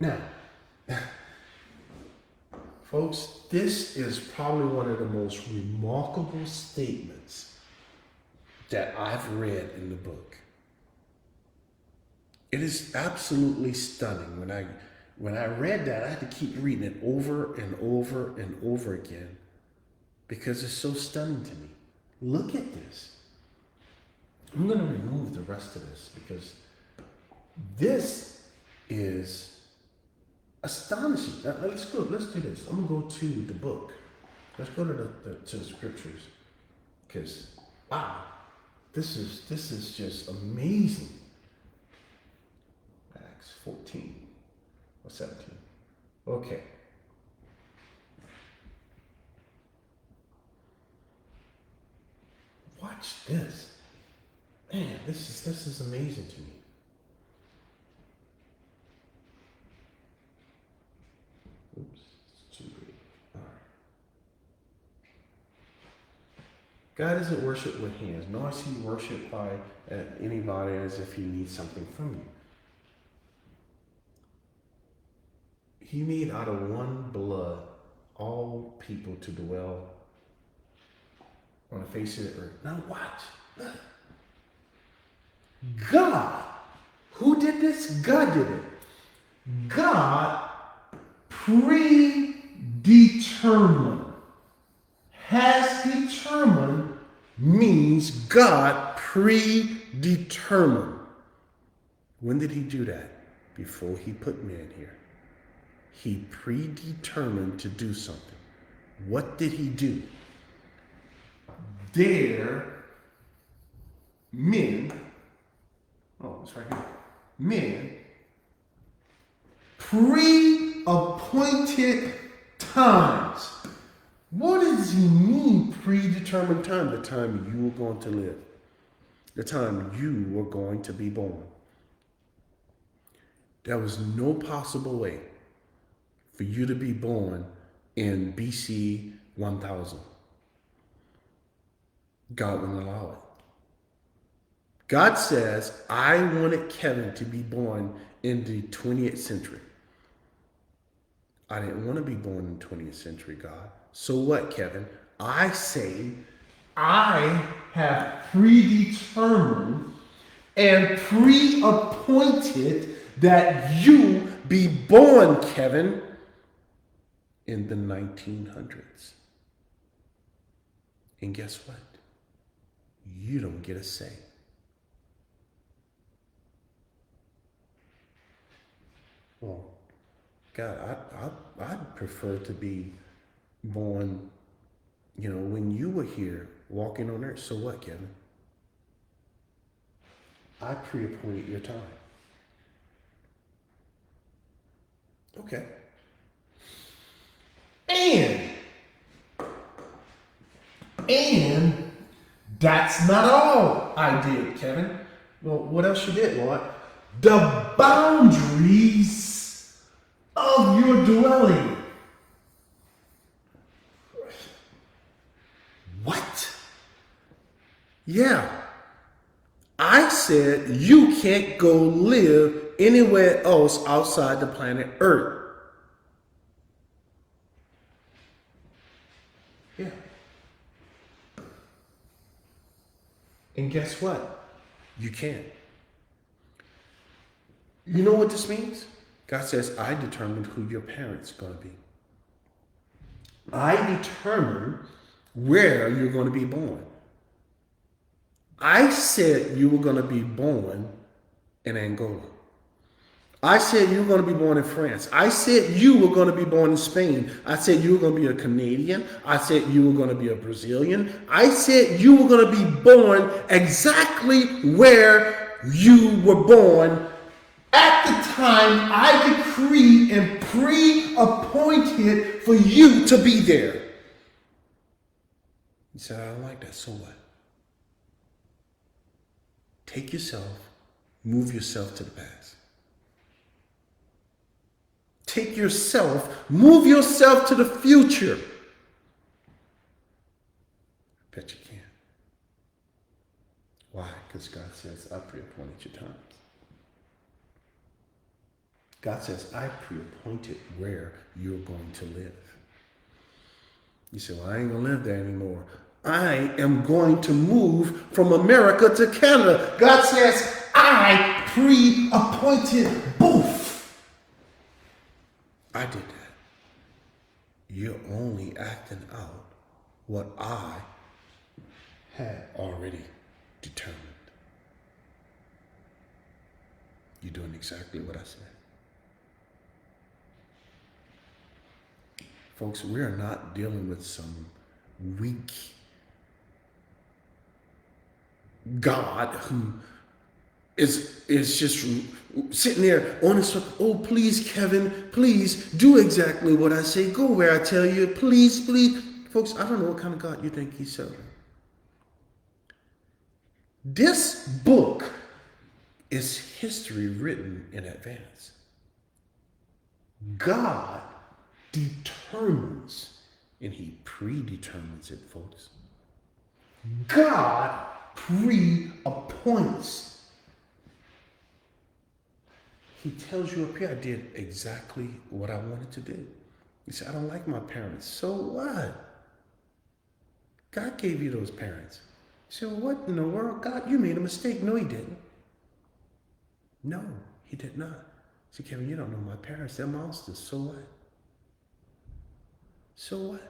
Now, folks, this is probably one of the most remarkable statements that I've read in the book. It is absolutely stunning. When I read that, I had to keep reading it over and over and over again because it's so stunning to me. Look at this. I'm going to remove the rest of this because this is astonishing. Now, let's do this. I'm going to go to the book. Let's go to the scriptures because wow, this is just amazing. Acts 14 or 17. Okay. Watch this. Man, this is amazing to me. Oops, it's too big. All right. God isn't worshipped with hands, nor is he worshipped by anybody as if he needs something from you. He made out of one blood all people to dwell on the face of the earth. Now watch. Look. God, who did this? God did it. God predetermined. Has determined means God predetermined. When did he do that? Before he put man here. He predetermined to do something. What did he do? Men, it's right here. Men, pre-appointed times. What does he mean, predetermined time? The time you were going to live. The time you were going to be born. There was no possible way for you to be born in BC 1000. God wouldn't allow it. God says, I wanted Kevin to be born in the 20th century. I didn't want to be born in the 20th century, God. So what, Kevin? I say, I have predetermined and pre-appointed that you be born, Kevin, in the 1900s. And guess what? You don't get a say. Well, God, I'd prefer to be born, when you were here walking on earth. So what, Kevin? I pre-appointed your time. Okay. And that's not all I did, Kevin. Well, what else you did, Lord? The boundaries of your dwelling. What? Yeah. I said you can't go live anywhere else outside the planet Earth. Yeah. And guess what? You can't. You know what this means? God says, I determined who your parents are going to be. I determined where you're going to be born. I said you were going to be born in Angola. I said you were going to be born in France. I said you were going to be born in Spain. I said you were going to be a Canadian. I said you were going to be a Brazilian. I said you were going to be born exactly where you were born at the time I decreed and pre-appointed for you to be there. He said, I don't like that. So what? Take yourself, move yourself to the past. Take yourself, move yourself to the future. I bet you can. Why? Because God says, I pre-appointed your times. God says, I pre-appointed where you're going to live. You say, well, I ain't going to live there anymore. I am going to move from America to Canada. God says, I pre-appointed both. I did that. You're only acting out what I had already determined. You're doing exactly what I said. Folks, we are not dealing with some weak God who is just sitting there on his phone. Oh, please, Kevin, please do exactly what I say. Go where I tell you. Please, please. Folks, I don't know what kind of God you think he's serving. This book is history written in advance. God determines, and he predetermines it, folks. God pre-appoints. He tells you up here, I did exactly what I wanted to do. You say, I don't like my parents. So what? God gave you those parents. You say, well, what in the world? God, you made a mistake. No, he didn't. No, he did not. See, Kevin, you don't know my parents. They're monsters. So what? So what?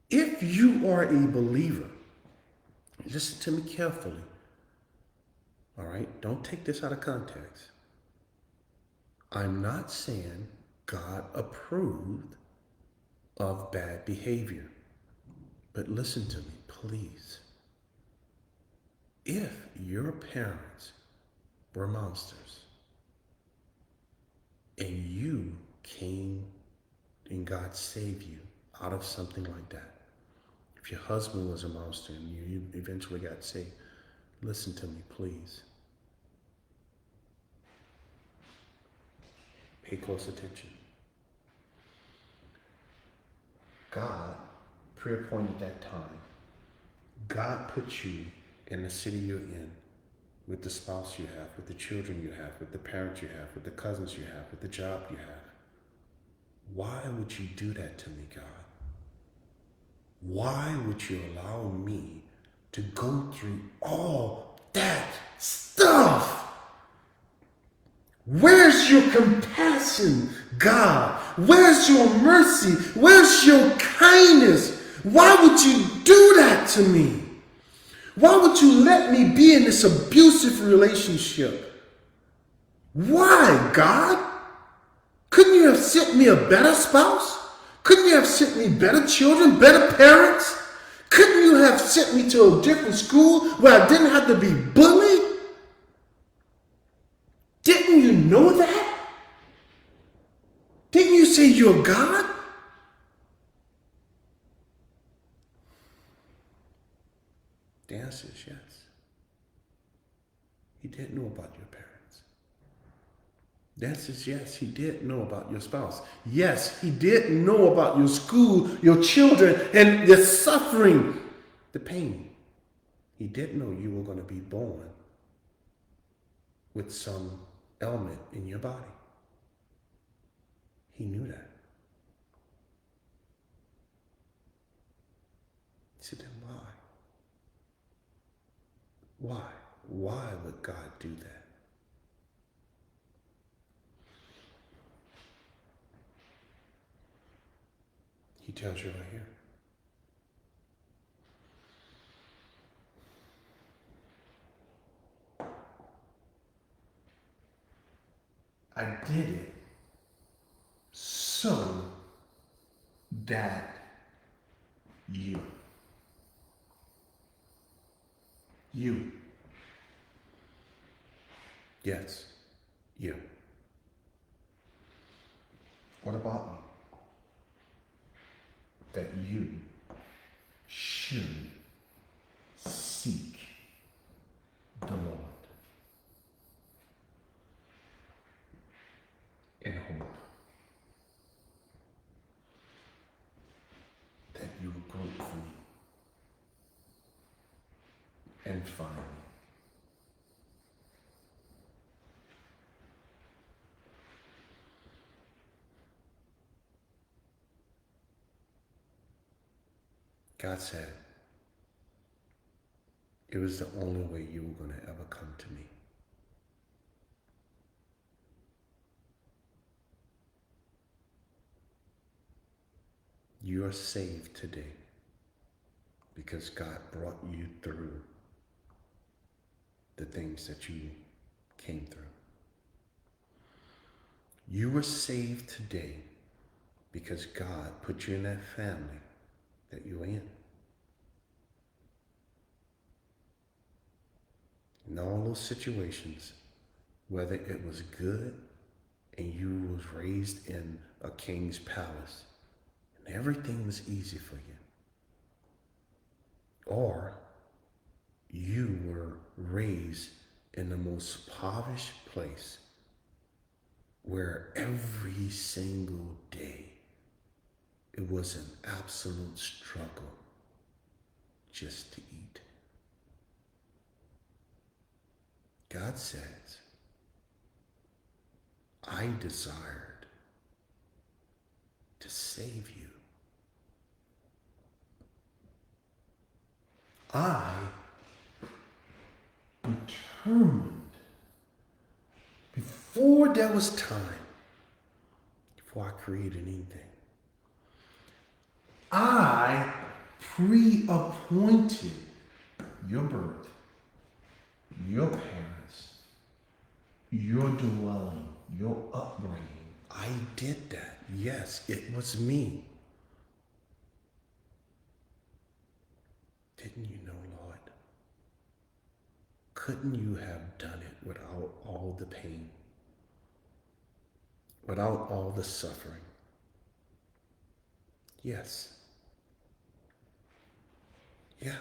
If you are a believer, listen to me carefully. All right? Don't take this out of context. I'm not saying God approved of bad behavior. But listen to me, please. If your parents were monsters and you came and God saved you out of something like that, if your husband was a monster and you eventually got saved, listen to me, please. Pay close attention. God pre-appointed that time. God put you in the city you're in, with the spouse you have, with the children you have, with the parents you have, with the cousins you have, with the job you have. Why would you do that to me, God? Why would you allow me to go through all that stuff? Where's your compassion, God? Where's your mercy? Where's your kindness? Why would you do that to me? Why would you let me be in this abusive relationship? Why, God? Couldn't you have sent me a better spouse? Couldn't you have sent me better children, better parents? Couldn't you have sent me to a different school where I didn't have to be bullied? Didn't you know that? Didn't you say you're God? The answer is yes. He did know about your parents. The answer is yes, he did know about your spouse. Yes, he did know about your school, your children, and your suffering, the pain. He did know you were going to be born with some ailment in your body. He knew that. He said, then why? Why? Why would God do that? He tells you right here. I did it so that you. Yes, you. What about me? That you should seek the Lord in hope that you will grope for me and find me. God said, it was the only way you were going to ever come to me. You are saved today because God brought you through the things that you came through. You were saved today because God put you in that family that you're in. In all those situations, whether it was good and you was raised in a king's palace and everything was easy for you, or you were raised in the most impoverished place where every single day it was an absolute struggle just to eat. God says, I desired to save you. I determined before there was time, before I created anything, I pre-appointed your birth, your parents, your dwelling, your upbringing. I did that. Yes, it was me. Didn't you know, Lord? Couldn't you have done it without all the pain, without all the suffering? Yes. Yeah.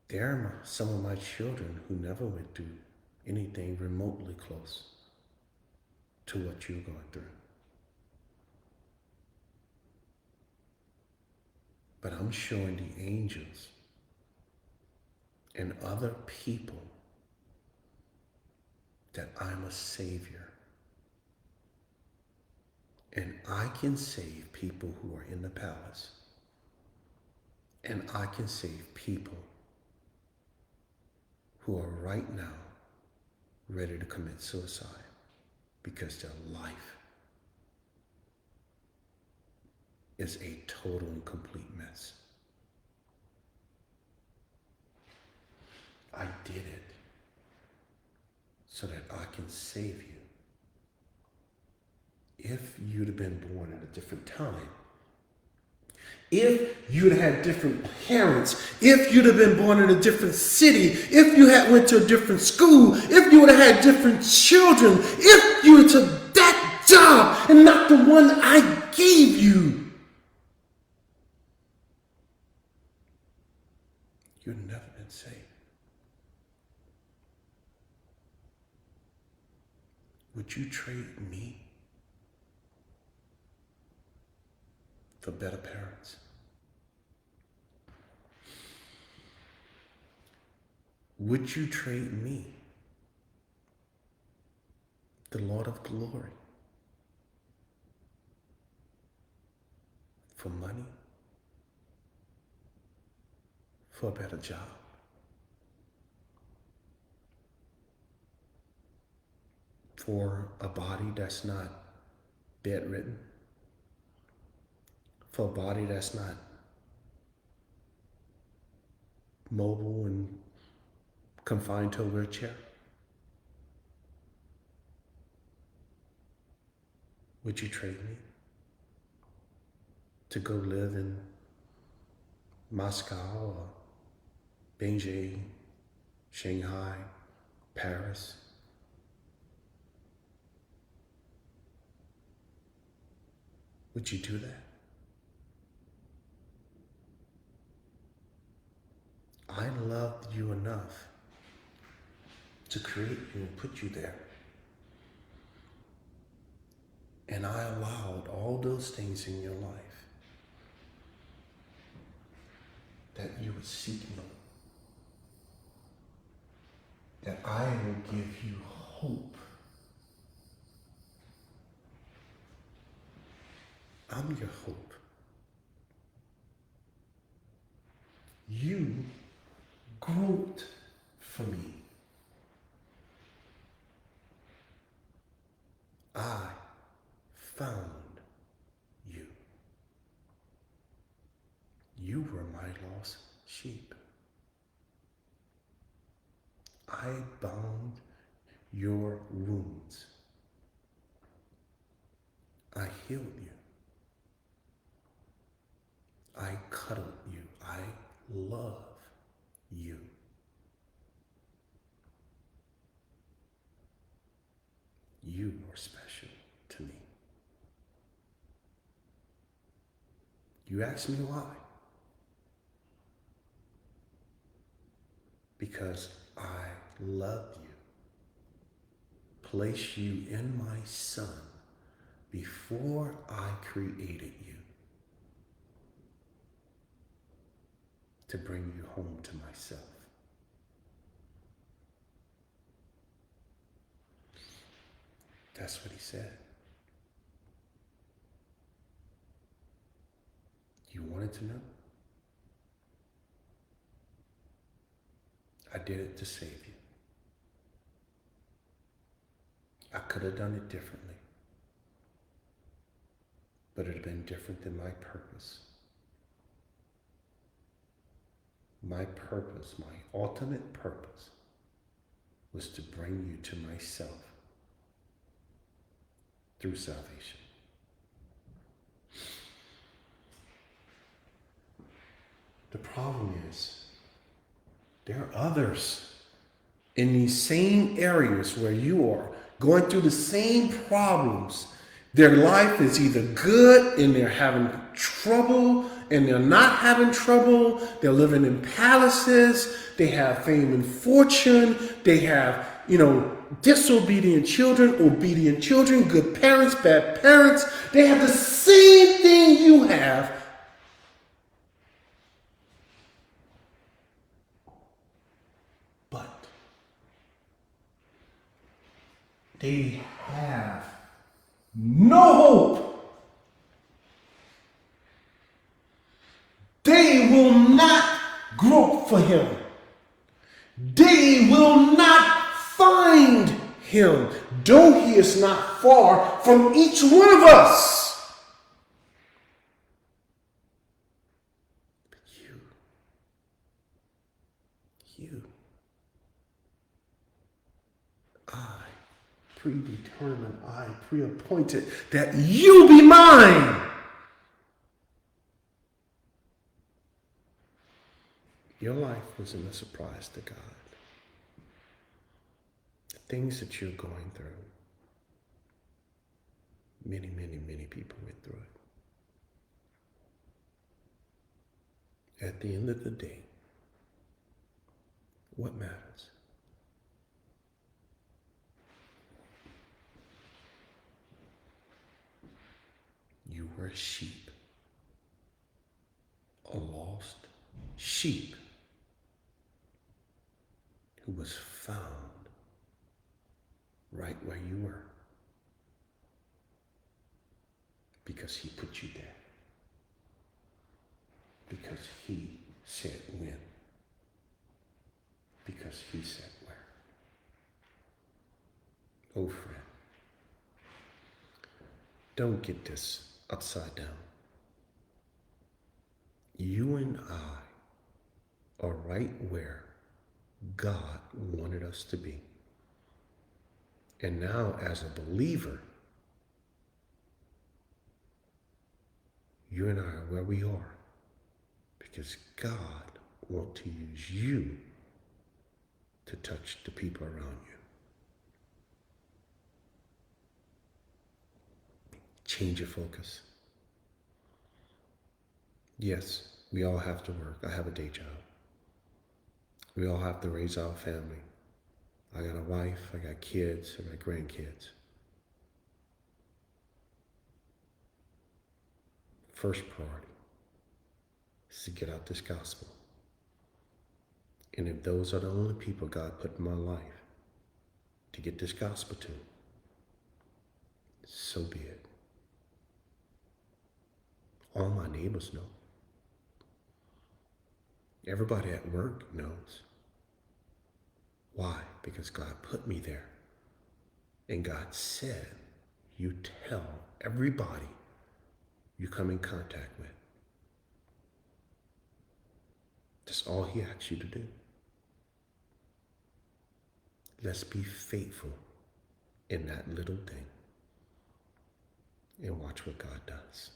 There are some of my children who never went through anything remotely close to what you're going through. But I'm showing the angels and other people that I'm a savior. And I can save people who are in the palace. And I can save people who are right now ready to commit suicide because their life is a total and complete mess. I did it so that I can save you. If you'd have been born at a different time, if you'd have had different parents, if you'd have been born in a different city, if you had went to a different school, if you would have had different children, if you took that job and not the one I gave you, you'd never been saved. Would you trade me for better parents? Would you trade me, the Lord of glory, for money, for a better job, for a body that's not bedridden, for a body that's not mobile and confined to a wheelchair? Would you trade me to go live in Moscow or Beijing, Shanghai, Paris? Would you do that? I loved you enough to create you and put you there. And I allowed all those things in your life that you would seek me. That I will give you hope. I'm your hope. You groped for me. I found you. You were my lost sheep. I bound your wounds. I healed you. I cuddled you. I love you. You are special to me. You ask me why? Because I love you. Place you in my Son before I created you to bring you home to myself. That's what he said. You wanted to know? I did it to save you. I could have done it differently, but it had been different than my purpose. My purpose, my ultimate purpose, was to bring you to myself through salvation. The problem is, there are others in these same areas where you are going through the same problems. Their life is either good and they're having trouble, and they're not having trouble. They're living in palaces. They have fame and fortune. They have, disobedient children, obedient children, good parents, bad parents. They have the same thing you have. But they have no hope. They will not grope for him. They will not find him, though he is not far from each one of us. But you, I predetermined, I pre-appointed that you be mine. Your life wasn't a surprise to God. The things that you're going through, many, many, many people went through it. At the end of the day, what matters? You were a sheep, a lost sheep who was found right where you were because he put you there, because he said when, because he said where. Oh, friend, don't get this upside down. You and I are right where God wanted us to be. And now, as a believer, you and I are where we are because God wants to use you to touch the people around you. Change your focus. Yes, we all have to work. I have a day job. We all have to raise our family. I got a wife, I got kids, I got grandkids. First priority is to get out this gospel. And if those are the only people God put in my life to get this gospel to, so be it. All my neighbors know. Everybody at work knows. Why? Because God put me there. And God said, you tell everybody you come in contact with. That's all he asks you to do. Let's be faithful in that little thing and watch what God does.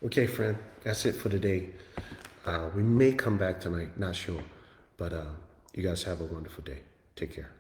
Okay, friend, that's it for today. We may come back tonight, not sure. But you guys have a wonderful day. Take care.